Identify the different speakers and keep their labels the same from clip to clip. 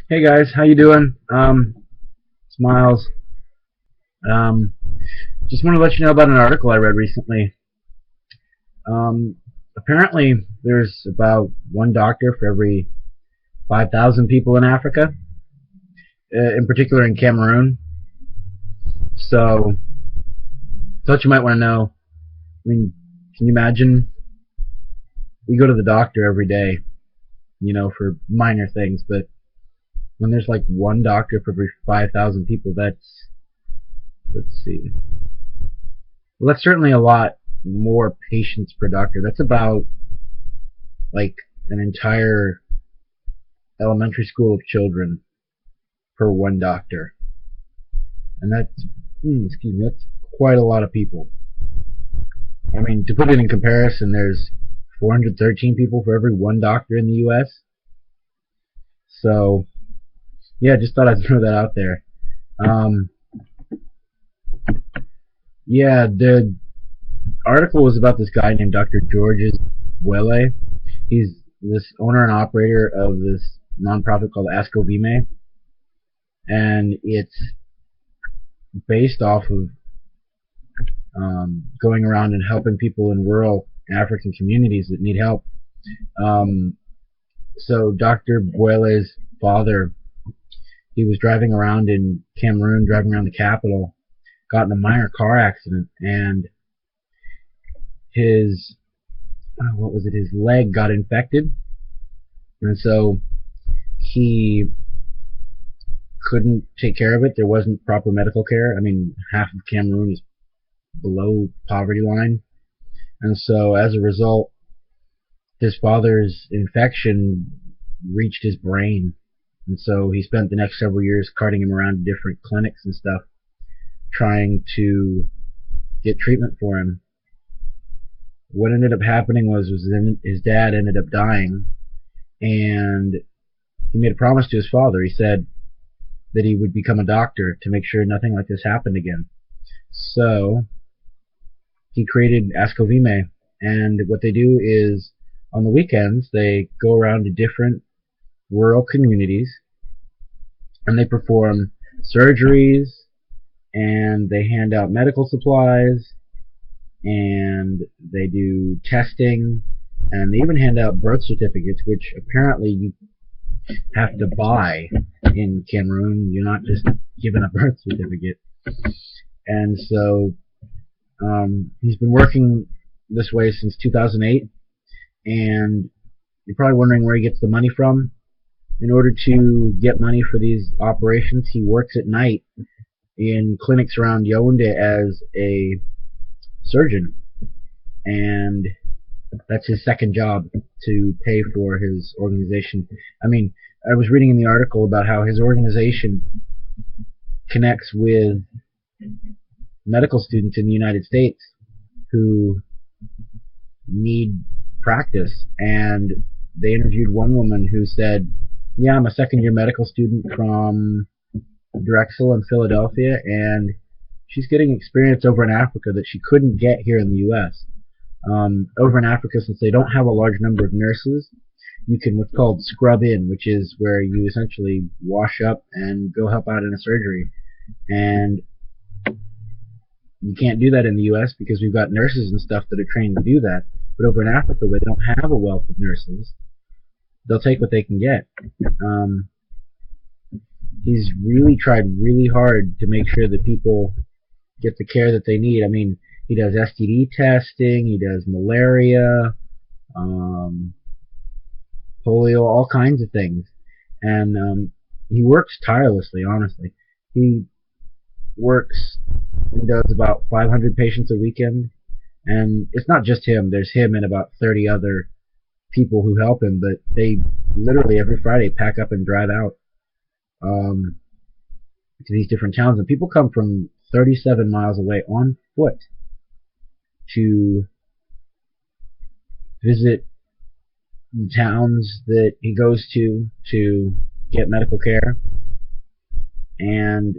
Speaker 1: Hey guys, how you doing? Smiles. Um, just want to let you know about an article I read recently. Apparently, there's about one doctor for every 5,000 people in Africa, in particular in Cameroon. So, thought you might want to know. I mean, can you imagine? We go to the doctor every day, for minor things, but when there's like one doctor for every 5,000 people, let's see. Well, that's certainly a lot more patients per doctor. That's about like an entire elementary school of children per one doctor, and that's quite a lot of people. I mean, to put it in comparison, there's 413 people for every one doctor in the U.S. So, yeah, just thought I'd throw that out there. Um, yeah, the article was about this guy named Dr. Georges Boile. He's this owner and operator of this nonprofit called Ascovime, and it's based off of going around and helping people in rural African communities that need help. So Dr. Boile's father, he was driving around in Cameroon, driving around the capital, got in a minor car accident, and his his leg got infected, and so he couldn't take care of it. There wasn't proper medical care. I mean, half of Cameroon is below poverty line, and so as a result, his father's infection reached his brain, and so he spent the next several years carting him around to different clinics and stuff, trying to get treatment for him. What ended up happening was his dad ended up dying, and he made a promise to his father. He said that he would become a doctor to make sure nothing like this happened again. So he created Ascovime, and what they do is on the weekends they go around to different rural communities and they perform surgeries, and they hand out medical supplies, and they do testing, and they even hand out birth certificates, which apparently you have to buy in Cameroon. You're not just given a birth certificate. And so he's been working this way since 2008, and you're probably wondering where he gets the money from. In order to get money for these operations, he works at night in clinics around Yaoundé as a surgeon, and that's his second job to pay for his organization. I mean, I was reading in the article about how his organization connects with medical students in the United States who need practice, and they interviewed one woman who said, yeah, I'm a second-year medical student from Drexel in Philadelphia, and she's getting experience over in Africa that she couldn't get here in the U.S. Over in Africa, since they don't have a large number of nurses, you can what's called scrub in, which is where you essentially wash up and go help out in a surgery. And you can't do that in the U.S. because we've got nurses and stuff that are trained to do that. But over in Africa, where they don't have a wealth of nurses, they'll take what they can get. He's really tried really hard to make sure that people get the care that they need. I mean, he does STD testing, he does malaria, polio, all kinds of things. And he works tirelessly, honestly. He works and does about 500 patients a weekend. And it's not just him. There's him and about 30 other people who help him, but they literally every Friday pack up and drive out to these different towns. And people come from 37 miles away on foot to visit the towns that he goes to get medical care. And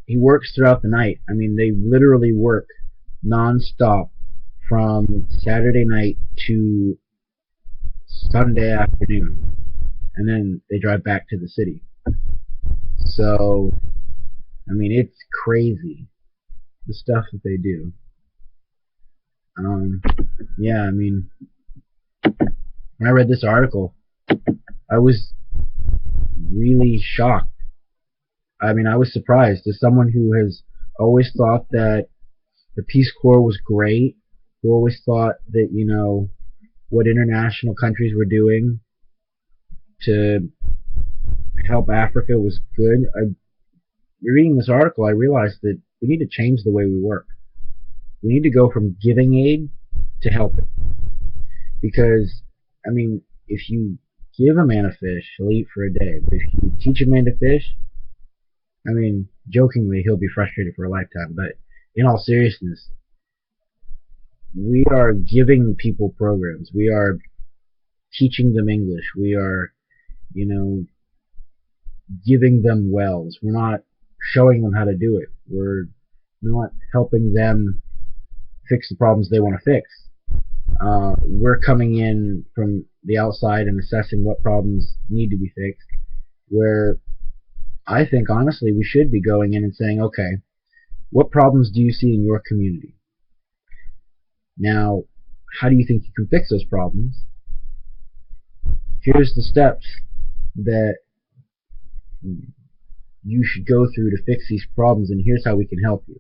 Speaker 1: he works throughout the night. I mean, they literally work non-stop from Saturday night to Sunday afternoon. And and then they drive back to the city. So, I mean, it's crazy, the stuff that they do. Yeah, I mean, when I read this article, I was really shocked. I mean, I was surprised as someone who has always thought that the Peace Corps was great, who always thought that, what international countries were doing to help Africa was good. Reading this article, I realized that we need to change the way we work. We need to go from giving aid to helping. Because, I mean, if you give a man a fish, he'll eat for a day. But if you teach a man to fish, I mean, jokingly, he'll be frustrated for a lifetime. But in all seriousness, we are giving people programs. We are teaching them English. We are, giving them wells. We're not showing them how to do it. We're not helping them fix the problems they want to fix. We're coming in from the outside and assessing what problems need to be fixed, where I think, honestly, we should be going in and saying, okay, what problems do you see in your community? Now, how do you think you can fix those problems? Here's the steps that you should go through to fix these problems, and here's how we can help you.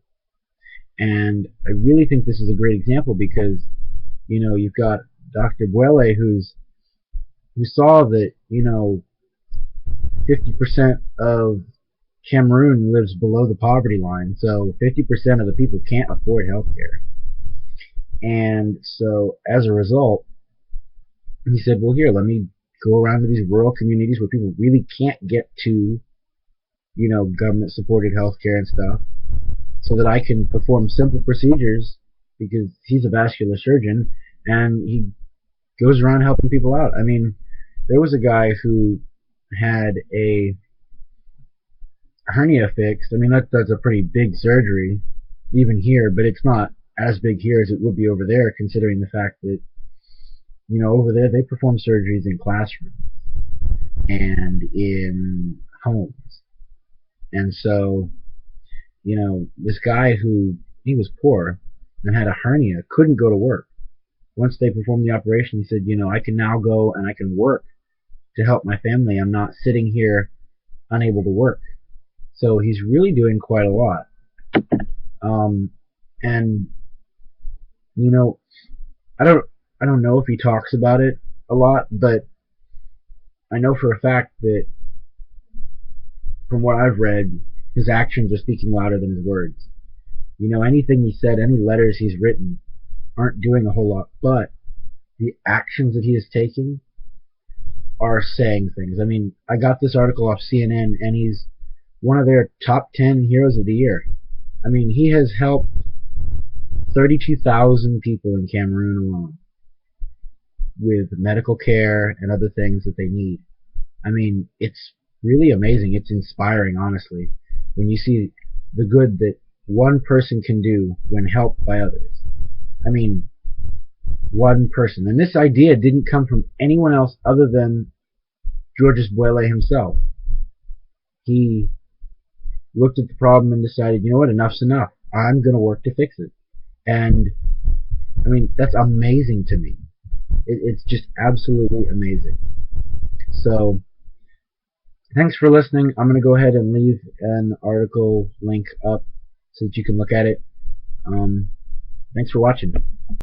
Speaker 1: And I really think this is a great example because, you've got Dr. Bwele who saw that, 50% of Cameroon lives below the poverty line, so 50% of the people can't afford health care. And so, as a result, he said, well, here, let me go around to these rural communities where people really can't get to, government-supported health care and stuff, so that I can perform simple procedures, because he's a vascular surgeon, and he goes around helping people out. I mean, there was a guy who had a hernia fixed. I mean, that's a pretty big surgery, even here, but it's not as big here as it would be over there, considering the fact that, over there they perform surgeries in classrooms and in homes. And so, this guy he was poor and had a hernia, couldn't go to work. Once they performed the operation, he said, I can now go and I can work to help my family. I'm not sitting here unable to work. So he's really doing quite a lot. And, I don't know if he talks about it a lot, but I know for a fact that from what I've read, his actions are speaking louder than his words. Anything he said, any letters he's written aren't doing a whole lot, but the actions that he is taking are saying things. I mean, I got this article off CNN, and he's one of their top 10 heroes of the year. I mean, he has helped 32,000 people in Cameroon alone with medical care and other things that they need. I mean, it's really amazing. It's inspiring, honestly, when you see the good that one person can do when helped by others. I mean, one person. And this idea didn't come from anyone else other than Georges Bwele himself. He looked at the problem and decided, you know what, enough's enough. I'm going to work to fix it. And, I mean, that's amazing to me. It's just absolutely amazing. So, thanks for listening. I'm going to go ahead and leave an article link up so that you can look at it. Thanks for watching.